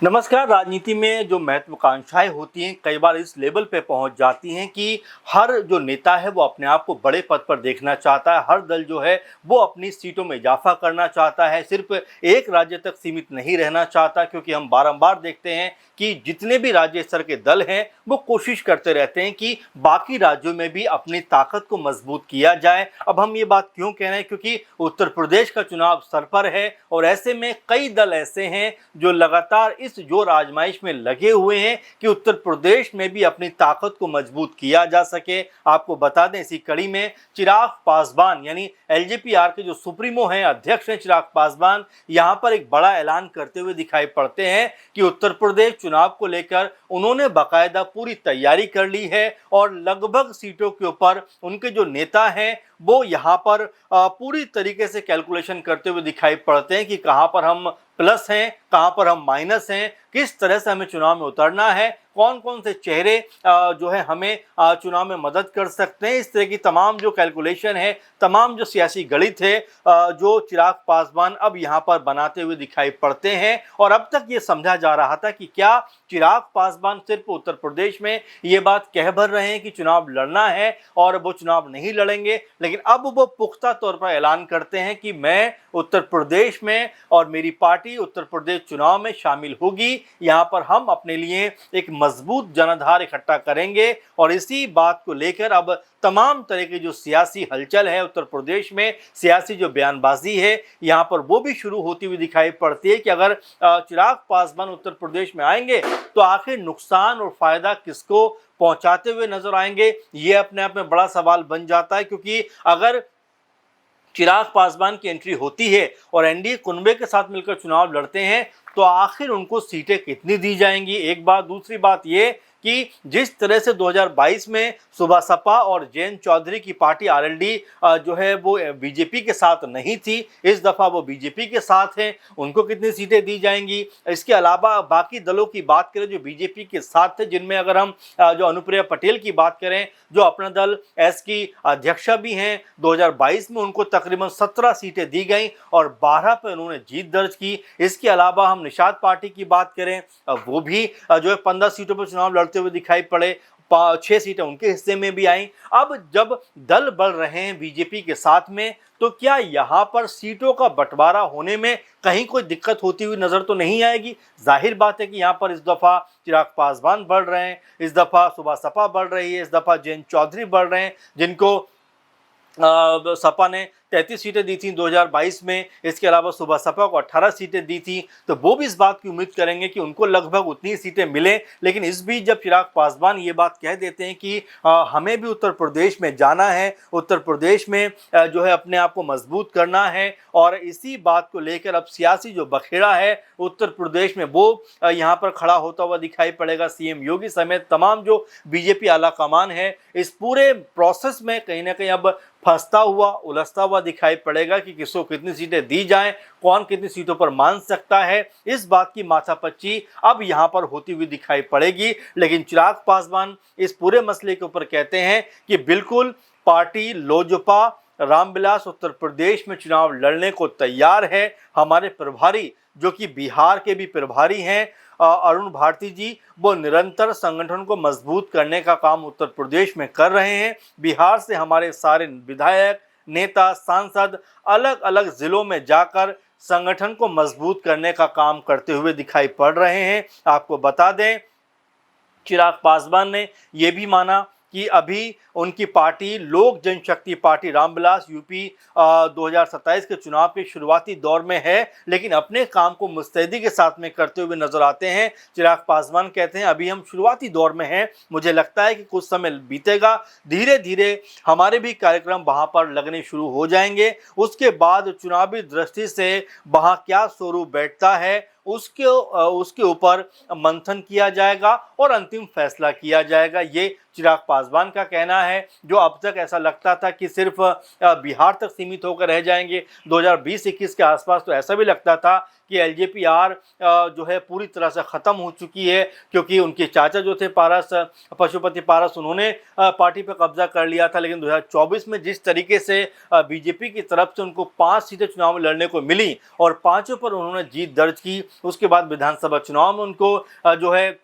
नमस्कार। राजनीति में जो महत्वाकांक्षाएं होती हैं कई बार इस लेवल पे पहुंच जाती हैं कि हर जो नेता है वो अपने आप को बड़े पद पर देखना चाहता है। हर दल जो है वो अपनी सीटों में इजाफा करना चाहता है, सिर्फ एक राज्य तक सीमित नहीं रहना चाहता, क्योंकि हम बारंबार देखते हैं कि जितने भी राज्य स्तर के दल हैं वो कोशिश करते रहते हैं कि बाकी राज्यों में भी अपनी ताकत को मजबूत किया जाए। अब हम ये बात क्यों कह रहे हैं, क्योंकि उत्तर प्रदेश का चुनाव सर पर है और ऐसे में कई दल ऐसे हैं जो लगातार इस जोर आजमाइश में लगे हुए हैं कि उत्तर प्रदेश में भी अपनी ताकत को मजबूत किया जा सके। आपको बता दें, इसी कड़ी में चिराग पासवान यानी एलजेपीआर के जो सुप्रीमो हैं, अध्यक्ष हैं चिराग पासवान, यहां पर एक बड़ा ऐलान करते हुए दिखाई पड़ते हैं कि उत्तर प्रदेश चुनाव को लेकर उन्होंने बाकायदा पूरी तैयारी कर ली है और लगभग सीटों के ऊपर उनके जो नेता हैं वो यहाँ पर पूरी तरीके से कैलकुलेशन करते हुए दिखाई पड़ते हैं कि कहां पर हम प्लस हैं, कहां पर हम माइनस हैं, किस तरह से हमें चुनाव में उतरना है, कौन कौन से चेहरे जो है हमें चुनाव में मदद कर सकते हैं। इस तरह की तमाम जो कैलकुलेशन है, तमाम जो सियासी गणित है, जो चिराग पासवान अब यहाँ पर बनाते हुए दिखाई पड़ते हैं। और अब तक ये समझा जा रहा था कि क्या चिराग पासवान सिर्फ उत्तर प्रदेश में ये बात कह भर रहे हैं कि चुनाव लड़ना है और वो चुनाव नहीं लड़ेंगे, लेकिन अब वो पुख्ता तौर पर ऐलान करते हैं कि मैं उत्तर प्रदेश में और मेरी पार्टी उत्तर प्रदेश चुनाव में शामिल होगी। यहाँ पर हम अपने लिए एक मजबूत जनाधार इकट्ठा करेंगे और इसी बात को लेकर अब तमाम तरह की जो सियासी हलचल है उत्तर प्रदेश में, सियासी जो बयानबाजी है यहाँ पर वो भी शुरू होती हुई दिखाई पड़ती है कि अगर चिराग पासवान उत्तर प्रदेश में आएंगे तो आखिर नुकसान और फायदा किसको पहुंचाते हुए नजर आएंगे, ये अपने आप में बड़ा सवाल बन जाता है। क्योंकि अगर चिराग पासवान की एंट्री होती है और एनडीए कुनबे के साथ मिलकर चुनाव लड़ते हैं तो आखिर उनको सीटें कितनी दी जाएंगी, एक बात। दूसरी बात ये कि जिस तरह से 2022 में सुबह सपा और जयंत चौधरी की पार्टी आरएलडी जो है वो बीजेपी के साथ नहीं थी, इस दफा वो बीजेपी के साथ हैं, उनको कितनी सीटें दी जाएंगी। इसके अलावा बाकी दलों की बात करें जो बीजेपी के साथ थे, जिनमें अगर हम जो अनुप्रिया पटेल की बात करें जो अपना दल एस की अध्यक्षा भी हैं, 2022 में उनको तकरीबन 17 सीटें दी गई और 12 पर उन्होंने जीत दर्ज की। इसके अलावा हम निषाद पार्टी की बात करें, वो भी जो है 15 सीटों पर चुनाव लड़ते हुए दिखाई पड़े, 6 सीटें उनके हिस्से में भी आई। अब जब दल बढ़ रहे हैं बीजेपी के साथ में तो क्या यहाँ पर सीटों का बंटवारा होने में कहीं कोई दिक्कत होती हुई नजर तो नहीं आएगी। जाहिर बात है कि यहाँ पर इस दफा चिराग पासवान बढ़ रहे हैं, इस दफा सुबह सपा बढ़ रही है, इस दफा जयंत चौधरी बढ़ रहे हैं जिनको सपा ने 33 सीटें दी थी 2022 में। इसके अलावा सुबह सपा को 18 सीटें दी थी, तो वो भी इस बात की उम्मीद करेंगे कि उनको लगभग उतनी सीटें मिलें। लेकिन इस बीच जब चिराग पासवान ये बात कह देते हैं कि हमें भी उत्तर प्रदेश में जाना है, उत्तर प्रदेश में जो है अपने आप को मजबूत करना है, और इसी बात को लेकर अब सियासी जो बखेड़ा है उत्तर प्रदेश में वो यहाँ पर खड़ा होता हुआ दिखाई पड़ेगा। सीएम योगी समेत तमाम जो बीजेपी आला कमान है इस पूरे प्रोसेस में कहीं ना कहीं अब फंसता हुआ, उलझता हुआ दिखाई पड़ेगा कि किसको कितनी सीटें दी जाएं, कौन कितनी सीटों पर मान सकता है। इस बात की माथापच्ची अब यहां पर होती हुई दिखाई पड़ेगी। लेकिन चिराग पासवान इस पूरे मसले के ऊपर कहते हैं कि बिल्कुल पार्टी लोजपा रामविलास उत्तर प्रदेश में चुनाव लड़ने को तैयार है। हमारे प्रभारी जो कि बिहार के भी प्रभारी हैं अरुण भारती जी, वो निरंतर संगठन को मजबूत करने का काम उत्तर प्रदेश में कर रहे हैं। बिहार से हमारे सारे विधायक, नेता, सांसद अलग अलग जिलों में जाकर संगठन को मजबूत करने का काम करते हुए दिखाई पड़ रहे हैं। आपको बता दें, चिराग पासवान ने यह भी माना कि अभी उनकी पार्टी लोक जनशक्ति पार्टी रामविलास यूपी 2027 के चुनाव के शुरुआती दौर में है, लेकिन अपने काम को मुस्तैदी के साथ में करते हुए नजर आते हैं। चिराग पासवान कहते हैं अभी हम शुरुआती दौर में हैं, मुझे लगता है कि कुछ समय बीतेगा, धीरे धीरे हमारे भी कार्यक्रम वहां पर लगने शुरू हो जाएंगे। उसके बाद चुनावी दृष्टि से वहां क्या स्वरूप बैठता है उसके ऊपर मंथन किया जाएगा और अंतिम फैसला किया जाएगा, ये चिराग पासवान का कहना है, जो अब तक ऐसा लगता था कि सिर्फ बिहार तक सीमित होकर रह जाएंगे। 2020-21 के आसपास तो ऐसा भी लगता था कि एलजेपीआर जो है पूरी तरह से ख़त्म हो चुकी है, क्योंकि उनके चाचा जो थे पारस, पशुपति पारस, उन्होंने पार्टी पर कब्जा कर लिया था। लेकिन 2024 में जिस तरीके से बीजेपी की तरफ से उनको 5 सीटें चुनाव में लड़ने को मिली और 5 पर उन्होंने जीत दर्ज की, उसके बाद विधानसभा चुनाव में उनको जो है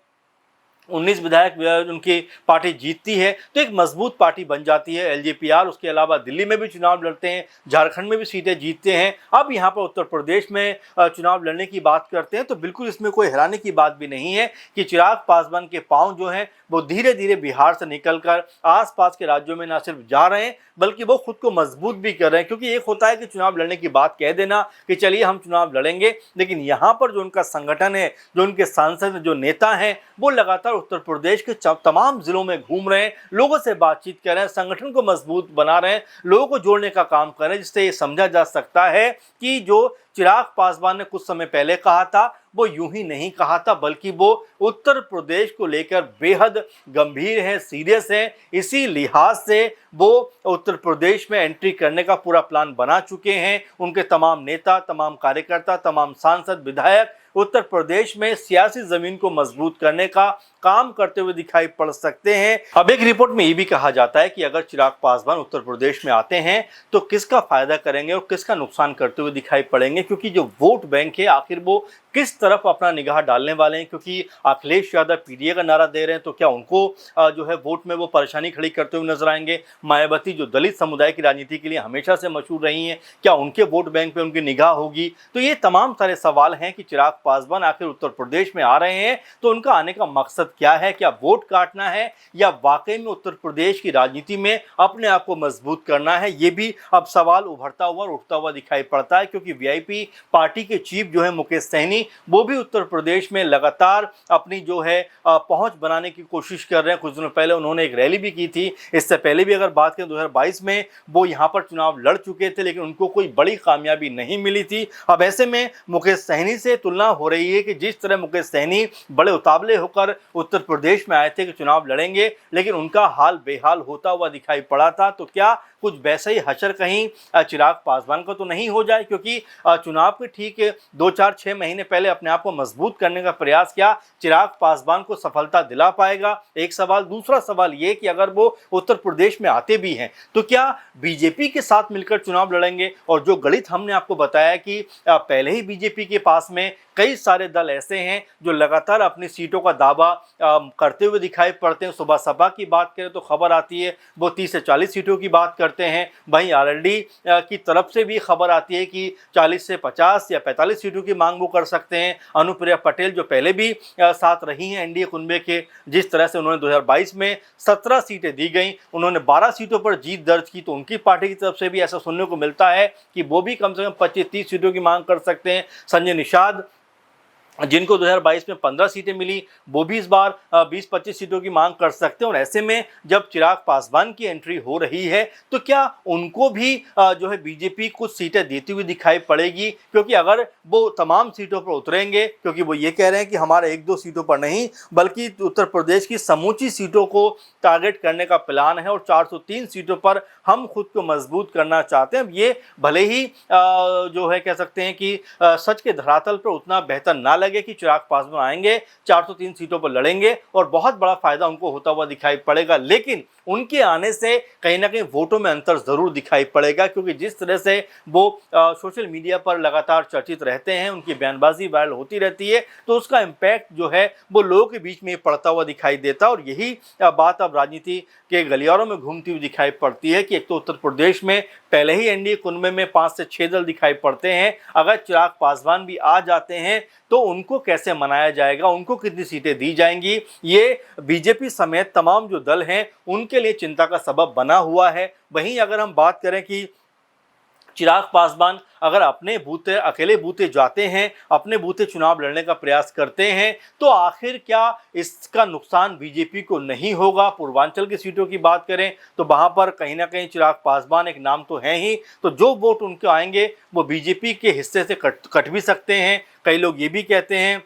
19 विधायक उनकी पार्टी जीतती है, तो एक मजबूत पार्टी बन जाती है एलजेपीआर। उसके अलावा दिल्ली में भी चुनाव लड़ते हैं, झारखंड में भी सीटें जीतते हैं। अब यहाँ पर उत्तर प्रदेश में चुनाव लड़ने की बात करते हैं, तो बिल्कुल इसमें कोई हैरानी की बात भी नहीं है कि चिराग पासवान के पांव जो हैं वो धीरे धीरे बिहार से निकलकर आसपास के राज्यों में न सिर्फ जा रहे हैं बल्कि वो खुद को मजबूत भी कर रहे हैं। क्योंकि एक होता है कि चुनाव लड़ने की बात कह देना कि चलिए हम चुनाव लड़ेंगे, लेकिन यहाँ पर जो उनका संगठन है, जो उनके सांसद, जो नेता हैं, वो लगातार उत्तर प्रदेश के तमाम जिलों में घूम रहे हैं, लोगों से बातचीत कर रहे हैं, संगठन को मजबूत बना रहे हैं, लोगों को जोड़ने का काम कर रहे हैं, जिससे ये समझा जा सकता है कि जो चिराग पासवान ने कुछ समय पहले कहा था वो यूं ही नहीं कहा था, बल्कि वो उत्तर प्रदेश को लेकर बेहद गंभीर है, सीरियस है। इसी लिहाज से वो उत्तर प्रदेश में एंट्री करने का पूरा प्लान बना चुके हैं। उनके तमाम नेता, तमाम कार्यकर्ता, तमाम सांसद, विधायक उत्तर प्रदेश में सियासी जमीन को मजबूत करने का काम करते हुए दिखाई पड़ सकते हैं। अब एक रिपोर्ट में ये भी कहा जाता है कि अगर चिराग पासवान उत्तर प्रदेश में आते हैं तो किसका फायदा करेंगे और किसका नुकसान करते हुए दिखाई पड़ेंगे, क्योंकि जो वोट बैंक है आखिर वो किस तरफ अपना निगाह डालने वाले हैं। क्योंकि अखिलेश यादव पीडीए का नारा दे रहे हैं, तो क्या उनको जो है वोट में वो परेशानी खड़ी करते हुए नजर आएंगे। मायावती जो दलित समुदाय की राजनीति के लिए हमेशा से मशहूर रही हैं, क्या उनके वोट बैंक पे उनकी निगाह होगी। तो ये तमाम सारे सवाल हैं कि चिराग पासवान आखिर उत्तर प्रदेश में आ रहे हैं तो उनका आने का मकसद क्या है, क्या वोट काटना है या वाकई में उत्तर प्रदेश की राजनीति में अपने आप को मजबूत करना है। ये भी अब सवाल उभरता हुआ और उठता हुआ दिखाई पड़ता है, क्योंकि वीआईपी पार्टी के चीफ जो है मुकेश सहनी, वो भी उत्तर प्रदेश में लगातार अपनी जो है पहुंच बनाने की कोशिश कर रहे हैं। कुछ दिनों पहले उन्होंने एक रैली भी की थी। इससे पहले भी अगर बात करें 2022 में वो यहां पर चुनाव लड़ चुके थे, लेकिन उनको कोई बड़ी कामयाबी नहीं मिली थी। अब ऐसे में मुकेश सहनी से तुलना हो रही है कि जिस तरह मुकेश सहनी बड़े उतावले होकर उत्तर प्रदेश में आए थे कि चुनाव लड़ेंगे, लेकिन उनका हाल बेहाल होता हुआ दिखाई पड़ा था, तो क्या कुछ वैसे ही हशर कहीं चिराग पासवान को तो नहीं हो जाए। क्योंकि चुनाव के ठीक 2-4-6 महीने पहले अपने आप को मजबूत करने का प्रयास क्या चिराग पासवान को सफलता दिला पाएगा, एक सवाल। दूसरा सवाल ये कि अगर वो उत्तर प्रदेश में आते भी हैं तो क्या बीजेपी के साथ मिलकर चुनाव लड़ेंगे। और जो गणित हमने आपको बताया कि पहले ही बीजेपी के पास में कई सारे दल ऐसे हैं जो लगातार अपनी सीटों का दावा करते हुए दिखाई पड़ते हैं। सुबह सपा की बात करें तो खबर आती है वो 30 से 40 सीटों की बात करते हैं। वहीं आरएलडी की तरफ से भी खबर आती है कि 40 से 50 या 45 सीटों की मांग वो कर सकते हैं। अनुप्रिया पटेल जो पहले भी साथ रही हैं एनडीए कुनबे के, जिस तरह से उन्होंने 2022 में 17 सीटें दी गई, उन्होंने 12 सीटों पर जीत दर्ज की, तो उनकी पार्टी की तरफ से भी ऐसा सुनने को मिलता है कि वो भी कम से कम 25-30 सीटों की मांग कर सकते हैं। संजय निषाद जिनको 2022 में 15 सीटें मिली, वो भी इस बार 20-25 सीटों की मांग कर सकते हैं। और ऐसे में जब चिराग पासवान की एंट्री हो रही है तो क्या उनको भी जो है बीजेपी कुछ सीटें देती हुई दिखाई पड़ेगी। क्योंकि अगर वो तमाम सीटों पर उतरेंगे, क्योंकि वो ये कह रहे हैं कि हमारे 1-2 सीटों पर नहीं बल्कि उत्तर प्रदेश की समूची सीटों को टारगेट करने का प्लान है और 403 सीटों पर हम खुद को मजबूत करना चाहते हैं। ये भले ही जो है कह सकते हैं कि सच के धरातल पर उतना बेहतर ना लगे कि चिराग पासवान आएंगे, 403 सीटों पर लड़ेंगे और बहुत बड़ा फायदा उनको होता हुआ दिखाई पड़ेगा, लेकिन उनके आने से कहीं ना कहीं वोटों में अंतर जरूर दिखाई पड़ेगा। क्योंकि जिस तरह से वो सोशल मीडिया पर लगातार चर्चित रहते हैं, उनकी बयानबाजी वायरल होती रहती है, तो उसका इम्पैक्ट जो है वो लोगों के बीच में पड़ता हुआ दिखाई देता है। और यही बात अब राजनीति के गलियारों में घूमती हुई दिखाई पड़ती है कि एक तो उत्तर प्रदेश में पहले ही एनडीए कुनबे में 5 से 6 दल दिखाई पड़ते हैं, अगर चिराग पासवान भी आ जाते हैं तो उनको कैसे मनाया जाएगा, उनको कितनी सीटें दी जाएंगी, ये बीजेपी समेत तमाम जो दल हैं उनके लिए चिंता का सबब बना हुआ है। वहीं अगर हम बात करें कि चिराग पासवान अगर अपने बूते अकेले बूते जाते हैं, अपने बूते चुनाव लड़ने का प्रयास करते हैं, तो आखिर क्या इसका नुकसान बीजेपी को नहीं होगा। पूर्वांचल की सीटों की बात करें तो वहां पर कहीं ना कहीं चिराग पासवान एक नाम तो है ही, तो जो वोट उनके आएंगे वो बीजेपी के हिस्से से कट भी सकते हैं। कई लोग ये भी कहते हैं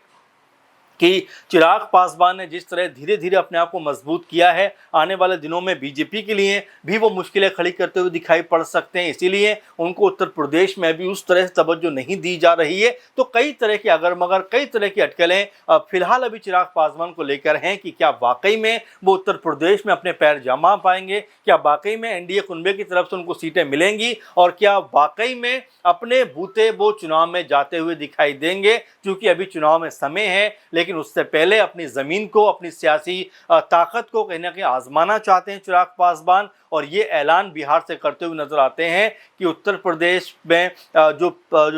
कि चिराग पासवान ने जिस तरह धीरे धीरे अपने आप को मजबूत किया है, आने वाले दिनों में बीजेपी के लिए भी वो मुश्किलें खड़ी करते हुए दिखाई पड़ सकते हैं। इसीलिए उनको उत्तर प्रदेश में भी उस तरह से तवज्जो नहीं दी जा रही है। तो कई तरह की अगर मगर, कई तरह की अटकलें फिलहाल अभी चिराग पासवान को लेकर हैं कि क्या वाकई में वो उत्तर प्रदेश में अपने पैर जमा पाएंगे, क्या वाकई में एनडीए कुनबे की तरफ से उनको सीटें मिलेंगी और क्या वाकई में अपने बूते वो चुनाव में जाते हुए दिखाई देंगे। क्योंकि अभी चुनाव में समय है, लेकिन उससे पहले अपनी ज़मीन को, अपनी सियासी ताकत को कहीं ना कहीं आजमाना चाहते हैं चिराग पासवान। और ये ऐलान बिहार से करते हुए नजर आते हैं कि उत्तर प्रदेश में जो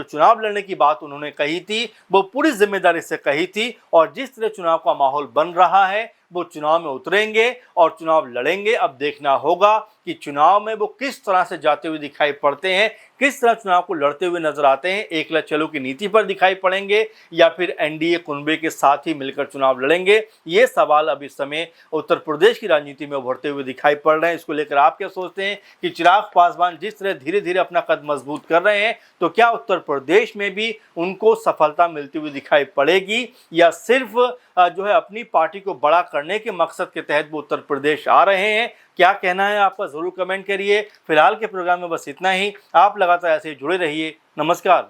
चुनाव लड़ने की बात उन्होंने कही थी वो पूरी जिम्मेदारी से कही थी, और जिस तरह चुनाव का माहौल बन रहा है वो चुनाव में उतरेंगे और चुनाव लड़ेंगे। अब देखना होगा कि चुनाव में वो किस तरह से जाते हुए दिखाई पड़ते हैं, किस तरह चुनाव को लड़ते हुए नजर आते हैं। एकला चलो की नीति पर दिखाई पड़ेंगे या फिर एनडीए कुनबे के साथ ही मिलकर चुनाव लड़ेंगे, ये सवाल अब इस समय उत्तर प्रदेश की राजनीति में उभरते हुए दिखाई पड़ रहे हैं। इसको लेकर आप क्या सोचते हैं कि चिराग पासवान जिस तरह धीरे धीरे अपना कद मजबूत कर रहे हैं, तो क्या उत्तर प्रदेश में भी उनको सफलता मिलती हुई दिखाई पड़ेगी, या सिर्फ जो है अपनी पार्टी को बड़ा करने के मकसद के तहत वो उत्तर प्रदेश आ रहे हैं? क्या कहना है आपका, जरूर कमेंट करिए। फिलहाल के प्रोग्राम में बस इतना ही। आप लगातार ऐसे जुड़े रहिए। नमस्कार।